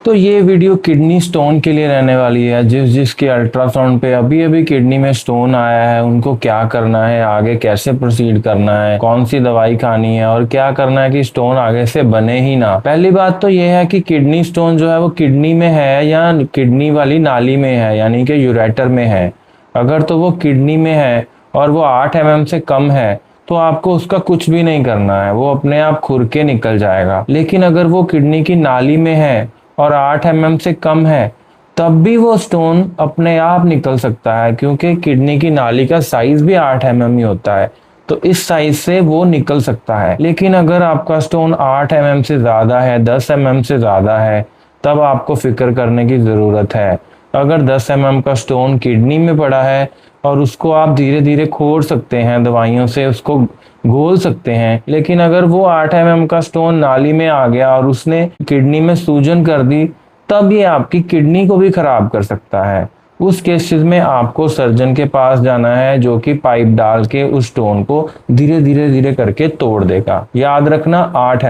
तो ये video kidney stone के लिए रहने वाली है। जिसके अल्ट्रासाउंड पे अभी अभी किडनी में स्टोन आया है, उनको क्या करना है, आगे कैसे प्रोसीड करना है, कौन सी दवाई खानी है और क्या करना है कि स्टोन आगे से बने ही ना। पहली बात तो ये है कि किडनी स्टोन जो है वो किडनी में है या किडनी वाली नाली में है, यानी कि यूरेटर में है। अगर तो वो किडनी में है और वो 8 mm से कम है तो आपको उसका कुछ भी नहीं करना है, वो अपने आप खुर के निकल जाएगा। लेकिन अगर वो किडनी की नाली में है और 8 mm से कम है तब भी वो स्टोन अपने आप निकल सकता है, क्योंकि किडनी की नाली का साइज भी 8 mm ही होता है, तो इस साइज से वो निकल सकता है। लेकिन अगर आपका स्टोन 8 mm से ज्यादा है, 10 mm से ज्यादा है, तब आपको फिक्र करने की जरूरत है। अगर 10 mm का स्टोन किडनी में पड़ा है और उसको आप धीरे धीरे खोल सकते हैं, दवाइयों से उसको घोल सकते हैं, लेकिन अगर वो 8 mm का स्टोन नाली में आ गया और उसने किडनी में सूजन कर दी, तब ये आपकी किडनी को भी खराब कर सकता है। उस केसेस में आपको सर्जन के पास जाना है, जो कि पाइप डाल के उस स्टोन को धीरे धीरे करके तोड़ देगा। याद रखना 8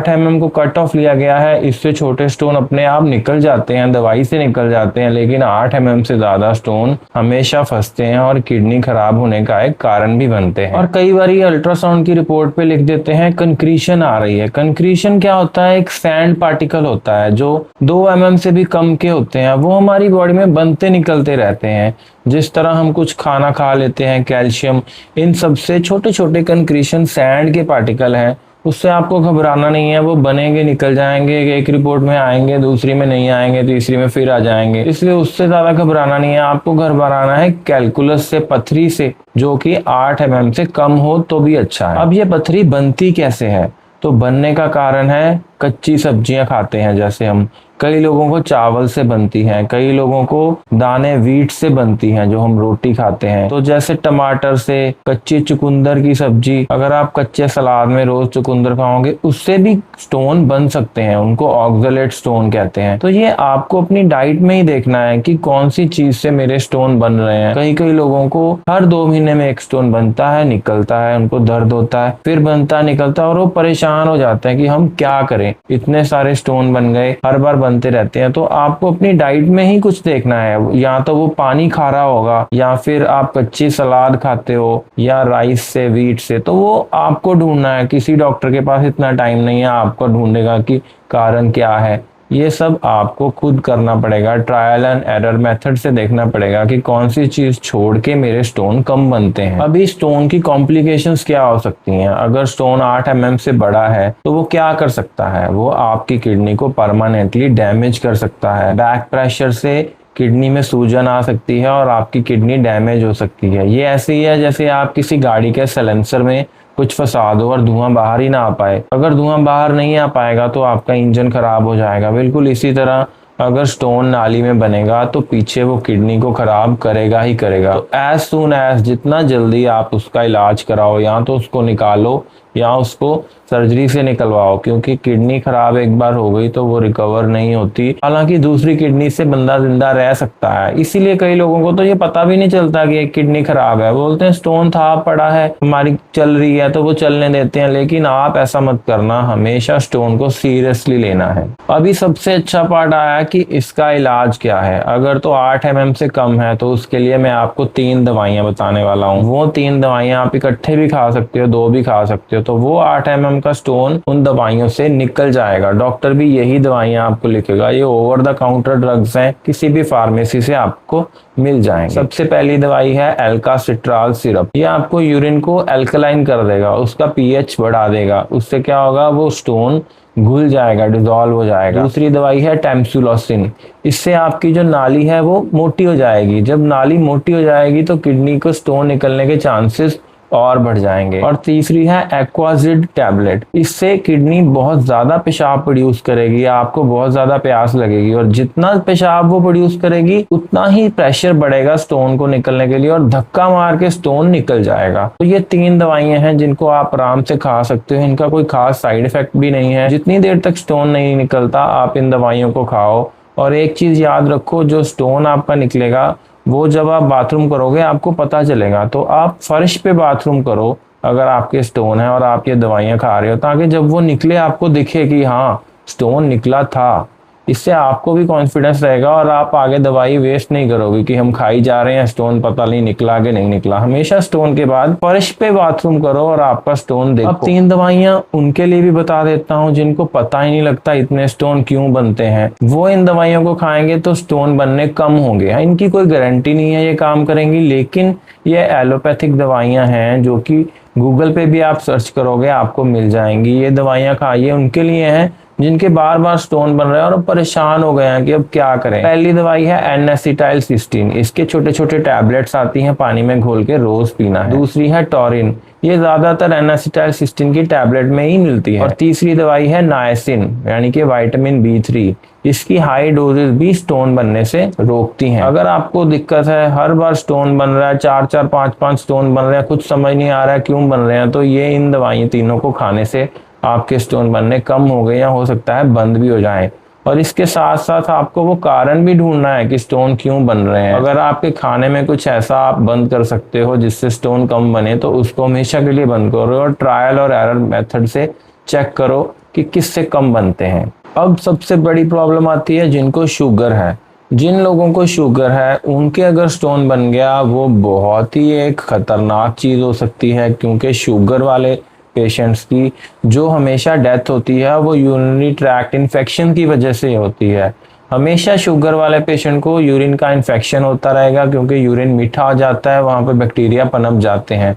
mm को कट ऑफ लिया गया है। इससे छोटे स्टोन अपने आप निकल जाते हैं, दवाई से निकल जाते हैं, लेकिन 8 mm से ज्यादा स्टोन हमेशा फंसते हैं और किडनी खराब होने का एक कारण भी बनते हैं। और कई बार ये अल्ट्रासाउंड की रिपोर्ट पे लिख देते हैं कंक्रीशन आ रही है। कंक्रीशन क्या होता है? एक सैंड पार्टिकल होता है जो 2 mm से भी कम के होते हैं, वो हमारी बॉडी में बनते निकलते रहते हैं। जिस तरह हम कुछ खाना खा लेते हैं, कैल्शियम, इन सब से छोटे छोटे कंक्रीशन सैंड के पार्टिकल हैं। उससे आपको घबराना नहीं है, वो बनेंगे, निकल जाएंगे, एक रिपोर्ट में आएंगे, दूसरी में नहीं आएंगे, तीसरी में फिर आ जाएंगे, इसलिए उससे ज्यादा घबराना नहीं है। आपको घबराना है कैलकुलस से, पथरी से, जो कि 8 mm से कम हो तो भी अच्छा है। अब ये पथरी बनती कैसे है? तो बनने का कारण है कच्ची सब्जियां खाते हैं, जैसे हम, कई लोगों को चावल से बनती हैं, कई लोगों को दाने व्हीट से बनती हैं जो हम रोटी खाते हैं। तो जैसे टमाटर से, कच्ची चुकंदर की सब्जी, अगर आप कच्चे सलाद में रोज चुकंदर खाओगे, उससे भी स्टोन बन सकते हैं, उनको ऑक्सलेट स्टोन कहते हैं। तो ये आपको अपनी डाइट में ही देखना है कि कौन सी चीज से मेरे स्टोन बन रहे हैं। कई कई लोगों को हर 2 महीने में एक स्टोन बनता है, निकलता है, उनको दर्द होता है, फिर बनता निकलता है और वो परेशान हो जाते हैं कि हम क्या करें, इतने सारे स्टोन बन गए, हर बार बनते रहते हैं। तो आपको अपनी डाइट में ही कुछ देखना है, या तो वो पानी खा रहा होगा, या फिर आप कच्ची सलाद खाते हो, या राइस से, व्हीट से, तो वो आपको ढूंढना है। किसी डॉक्टर के पास इतना टाइम नहीं है आपको ढूंढेगा कि कारण क्या है। ये सब आपको खुद करना पड़ेगा, ट्रायल एंड एरर मेथड से देखना पड़ेगा कि कौन सी चीज छोड़ के मेरे स्टोन कम बनते हैं। अभी स्टोन की कॉम्प्लिकेशंस क्या हो सकती हैं? अगर स्टोन 8 mm से बड़ा है तो वो क्या कर सकता है? वो आपकी किडनी को परमानेंटली डैमेज कर सकता है। बैक प्रेशर से किडनी में सूजन आ सकती है और आपकी किडनी डैमेज हो सकती है। ये ऐसे ही है जैसे आप किसी गाड़ी के साइलेंसर में कुछ फंसा दो और धुआं बाहर ही ना आ पाए। अगर धुआं बाहर नहीं आ पाएगा तो आपका इंजन खराब हो जाएगा। बिल्कुल इसी तरह अगर स्टोन नाली में बनेगा तो पीछे वो किडनी को खराब करेगा ही करेगा। तो एज सून एज, जितना जल्दी आप उसका इलाज कराओ, या तो उसको निकालो या उसको सर्जरी से निकलवाओ, क्योंकि किडनी खराब एक बार हो गई तो वो रिकवर नहीं होती। हालांकि दूसरी किडनी से बंदा जिंदा रह सकता है। इसीलिए कई लोगों को तो ये पता भी नहीं चलता कि एक किडनी खराब है, बोलते हैं स्टोन था, पड़ा है, हमारी चल रही है तो वो चलने देते हैं। लेकिन आप ऐसा मत करना, हमेशा स्टोन को सीरियसली लेना है। अभी सबसे अच्छा पार्ट आया कि इसका इलाज क्या है। अगर तो 8 mm से कम है तो उसके लिए मैं आपको 3 दवाइयां बताने वाला हूँ। वो 3 दवाइयां आप इकट्ठे भी खा सकते हो, 2 भी खा सकते हो, तो वो 8 mm का स्टोन उन दवाइयों से निकल जाएगा। डॉक्टर भी यही दवाइयां आपको लिखेगा। ये ओवर द काउंटर ड्रग्स हैं, किसी भी फार्मेसी से आपको मिल जाएंगे। सबसे पहली दवाई है एल्कासिट्राल सिरप। ये आपको यूरिन को अल्कलाइन कर देगा, उसका पीएच बढ़ा देगा। उससे क्या होगा, वो स्टोन घुल जाएगा, डिसॉल्व हो जाएगा। दूसरी दवाई है टेम्सुलोसिन। इससे आपकी जो नाली है वो मोटी हो जाएगी। जब नाली मोटी हो जाएगी तो किडनी को स्टोन निकलने के चांसेस और बढ़ जाएंगे। और तीसरी है एक्वाजिड टैबलेट। इससे किडनी बहुत ज्यादा पेशाब प्रोड्यूस करेगी, आपको बहुत ज्यादा प्यास लगेगी, और जितना पेशाब वो प्रोड्यूस करेगी उतना ही प्रेशर बढ़ेगा स्टोन को निकलने के लिए, और धक्का मार के स्टोन निकल जाएगा। तो ये 3 दवाइयां हैं जिनको आप आराम से खा सकते हो। इनका कोई खास साइड इफेक्ट भी नहीं है। जितनी देर तक स्टोन नहीं निकलता आप इन दवाइयों को खाओ। और एक चीज याद रखो, जो स्टोन आपका निकलेगा वो जब आप बाथरूम करोगे आपको पता चलेगा। तो आप फर्श पे बाथरूम करो अगर आपके स्टोन है और आप ये दवाइयां खा रहे हो, ताकि जब वो निकले आपको दिखे कि हाँ स्टोन निकला था। इससे आपको भी कॉन्फिडेंस रहेगा और आप आगे दवाई वेस्ट नहीं करोगे कि हम खाई जा रहे हैं, स्टोन पता नहीं निकला कि नहीं निकला। हमेशा स्टोन के बाद फर्श पे बाथरूम करो और आपका स्टोन देखो। अब 3 दवाइयां उनके लिए भी बता देता हूँ जिनको पता ही नहीं लगता इतने स्टोन क्यों बनते हैं। वो इन दवाइयों को खाएंगे तो स्टोन बनने कम होंगे। इनकी कोई गारंटी नहीं है ये काम करेंगी, लेकिन ये एलोपैथिक दवाइयां हैं जो कि गूगल पे भी आप सर्च करोगे आपको मिल जाएंगी। ये दवाइयां खाइए, उनके लिए हैं जिनके बार बार स्टोन बन रहे हैं और परेशान हो गए हैं कि अब क्या करें। पहली दवाई है N-एसिटाइलसिस्टीन। इसके छोटे छोटे टैबलेट्स आती हैं, पानी में घोल के रोज पीना है। दूसरी है टॉरिन, ये ज्यादातर N-एसिटाइलसिस्टीन की टैबलेट में ही मिलती है। और तीसरी दवाई है नायसिन यानी कि विटामिन B3। इसकी हाई डोजेस भी स्टोन बनने से रोकती हैं। अगर आपको दिक्कत है, हर बार स्टोन बन रहा है, 4-4 5-5 स्टोन बन रहे हैं, कुछ समझ नहीं आ रहा है क्यों बन रहे हैं, तो ये इन दवाइयों तीनों को खाने से आपके स्टोन बनने कम हो गए या हो सकता है बंद भी हो जाएं। और इसके साथ साथ आपको वो कारण भी ढूंढना है कि स्टोन क्यों बन रहे हैं। अगर आपके खाने में कुछ ऐसा आप बंद कर सकते हो जिससे स्टोन कम बने तो उसको हमेशा के लिए बंद करो और ट्रायल और एरर मेथड से चेक करो कि किससे कम बनते हैं। अब सबसे बड़ी प्रॉब्लम आती है जिनको शुगर है। जिन लोगों को शुगर है उनके अगर स्टोन बन गया वो बहुत ही एक खतरनाक चीज हो सकती है, क्योंकि शुगर वाले पेशेंट्स की जो हमेशा डेथ होती है वो यूरिनरी ट्रैक्ट इन्फेक्शन की वजह से होती है। हमेशा शुगर वाले पेशेंट को यूरिन का इन्फेक्शन होता रहेगा, क्योंकि यूरिन मीठा हो जाता है, वहाँ पे बैक्टीरिया पनप जाते हैं।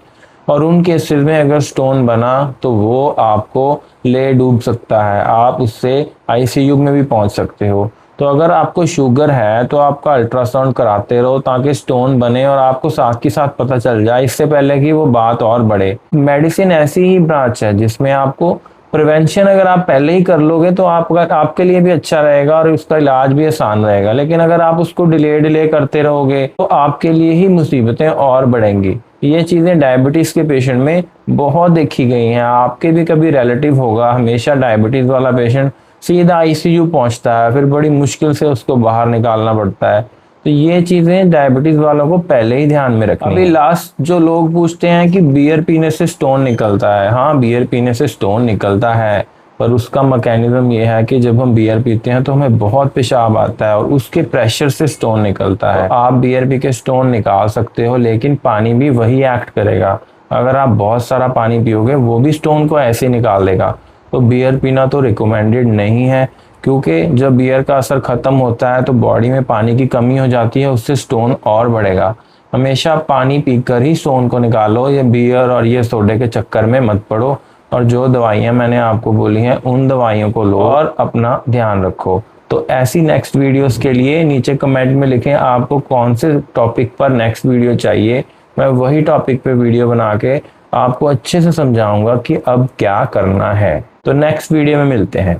और उन केसेस में अगर स्टोन बना तो वो आपको ले डूब सकता है, आप उससे ICU में भी पहुंच सकते हो। तो अगर आपको शुगर है तो आपका अल्ट्रासाउंड कराते रहो ताकि स्टोन बने और आपको साथ के साथ पता चल जाए, इससे पहले कि वो बात और बढ़े। मेडिसिन ऐसी ही ब्रांच है जिसमें आपको प्रिवेंशन अगर आप पहले ही कर लोगे तो आपके लिए भी अच्छा रहेगा और उसका इलाज भी आसान रहेगा। लेकिन अगर आप उसको डिले करते रहोगे तो आपके लिए ही मुसीबतें और बढ़ेंगी। ये चीज़ें डायबिटीज़ के पेशेंट में बहुत देखी गई हैं। आपके भी कभी रिलेटिव होगा, हमेशा डायबिटीज़ वाला पेशेंट सीधा ICU पहुंचता है, फिर बड़ी मुश्किल से उसको बाहर निकालना पड़ता है। तो ये चीज़ें डायबिटीज़ वालों को पहले ही ध्यान में रखनी। अभी लास्ट जो लोग पूछते हैं कि बियर पीने से स्टोन निकलता है, हाँ बियर पीने से स्टोन निकलता है, पर उसका मैकेनिज्म ये है कि जब हम बियर पीते हैं तो हमें बहुत पेशाब आता है और उसके प्रेशर से स्टोन निकलता है। आप बियर पी के स्टोन निकाल सकते हो, लेकिन पानी भी वही एक्ट करेगा। अगर आप बहुत सारा पानी पियोगे वो भी स्टोन को ऐसे निकाल देगा। तो बियर पीना तो रिकमेंडेड नहीं है, क्योंकि जब बियर का असर खत्म होता है तो बॉडी में पानी की कमी हो जाती है, उससे स्टोन और बढ़ेगा। हमेशा पानी पीकर ही स्टोन को निकालो, ये बियर और ये सोडे के चक्कर में मत पड़ो। और जो दवाइयां मैंने आपको बोली हैं उन दवाइयों को लो और अपना ध्यान रखो। तो ऐसी नेक्स्ट वीडियोस के लिए नीचे कमेंट में लिखें आपको कौन से टॉपिक पर नेक्स्ट वीडियो चाहिए। मैं वही टॉपिक पे वीडियो बना के आपको अच्छे से समझाऊंगा कि अब क्या करना है। तो नेक्स्ट वीडियो में मिलते हैं।